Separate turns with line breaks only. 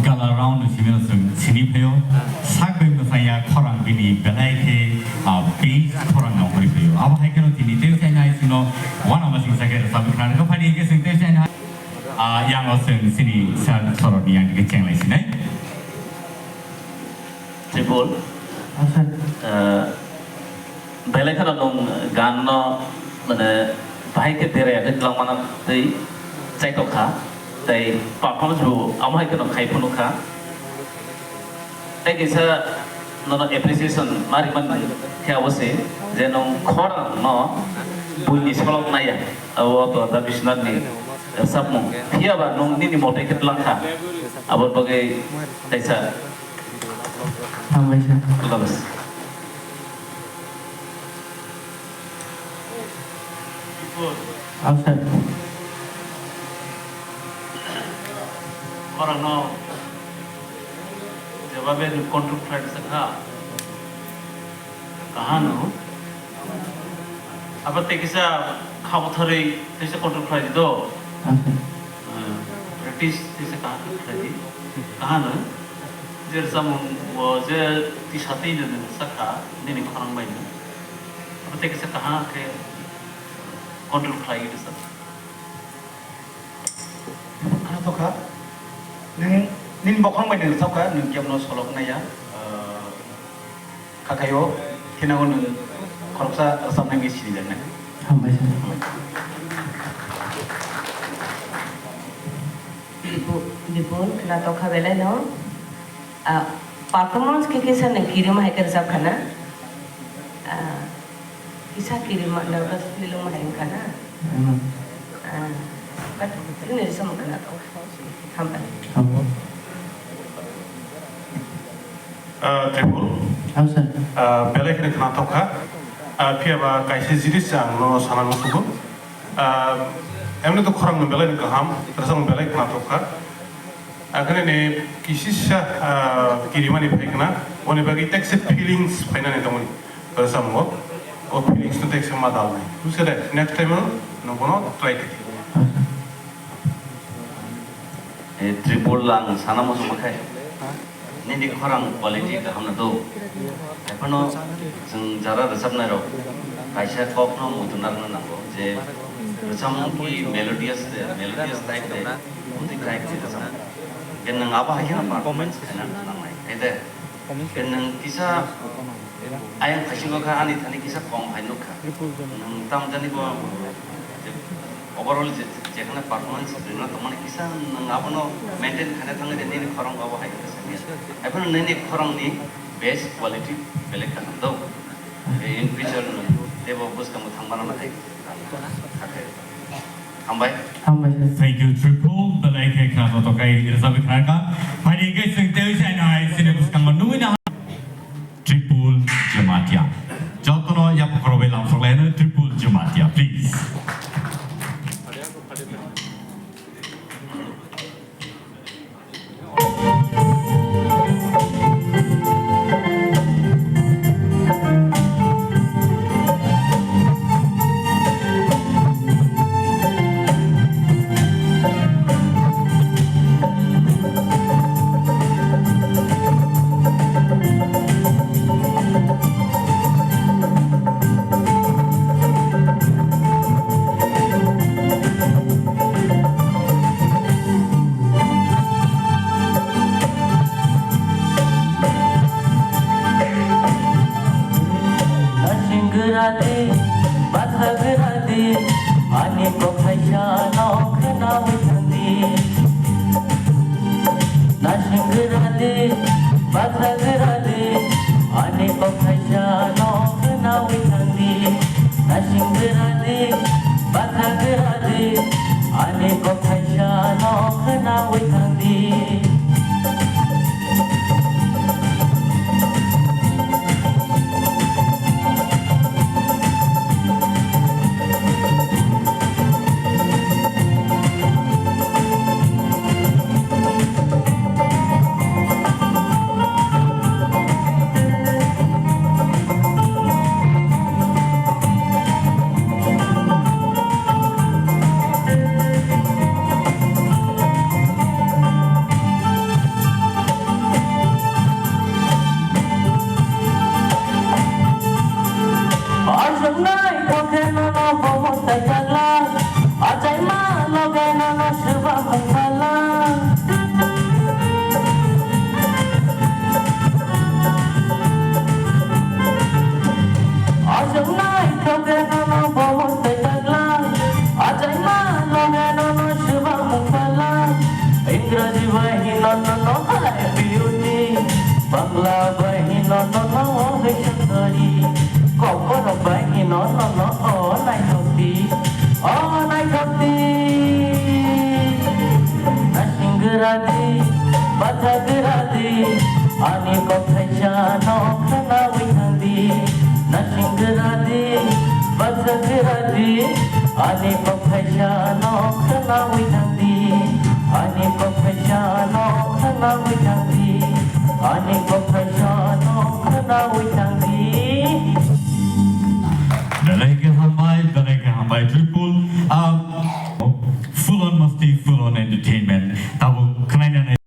Gala round is even some sinipeo, Sagbin the Saya Koran Bini, Belake, Bees Koran Review. Our Hakan Tinity, and I know one of us in second Sabikran, company gets in this and young Osen City, San Sorodi and the Chang Lacine.
Tribul Belekanon Gano, Bahike Dere, the Lamana, the Zekoka. They perform through American Kaipunuka. That is a non appreciation, Mariman Kawase, then on Koran, no, Bully Solom Naya, about the missionary, Samu, Piava, no Ninimote Lanka, about Boge, they said,
outside.
Orang no, जब वे control flight से कहाँ no, अब तक किसा खाओ थोड़े जैसे control flight दो, ब्रिटिश जैसे कहाँ नो, जैसे सम वो जैसे तीसाते ही नहीं सकता, नहीं खराब बाई नो, अब तक किसा कहाँ के कंट्रोल फ्लाइट सब,
kena toka, nin bokong bay nin toka, nin kiam no solok na ya, kakayo, kena gon korupsa asam nang isi dan nak.
Dipun kena toka bela no, performance kekisa nih kirim hacker sab kana, kisah kirim anda udah film hacker kana. But ini semua kena tahu, hampa.
Tribul, bela kena tahu kah? Pihak kaisi jiris yang no sana nusuku. Emne tu korang bela ni kaham, terus orang bela kena tahu kah? Akhirnya ni kisah kiriman ni pekna, oni bagi teks feelings pena ni tamu ni, terus orang oh feelings tu teks sama dal ni. Tu sudah next time no bono try kiti.
Tribul lang sana mau semakai. Ini di korang quality ke hamna tu. Apa no, senjara resap nero. Kaisa kok no mutunar no nanggo. Je resam ki melodious type de. Untuk type je resam. Kenang apa aja apa comments kenang nang. Ede. Kenang kisah ayam kasih kau kan ani kisah kong hai nuka. Nang tam jani ko overall যেখানে performance দিন তো মানে কিসান আপনো maintain খানে থাঙ্গে নেনি খরং বাবা high কেসে এখন নেনি খরং নি best quality বেলেগ খান দাও in future দেব বুঝকাম থামবানা না থাই থামবাই
Thank you, Triple. Belai ke kena to kai resabi kena. Hari ke sing teu sai nai sine buskang nui na. Triple Jematia. Jotono ya pokrobe lam soklena Triple Jematia, please.
Ani professional,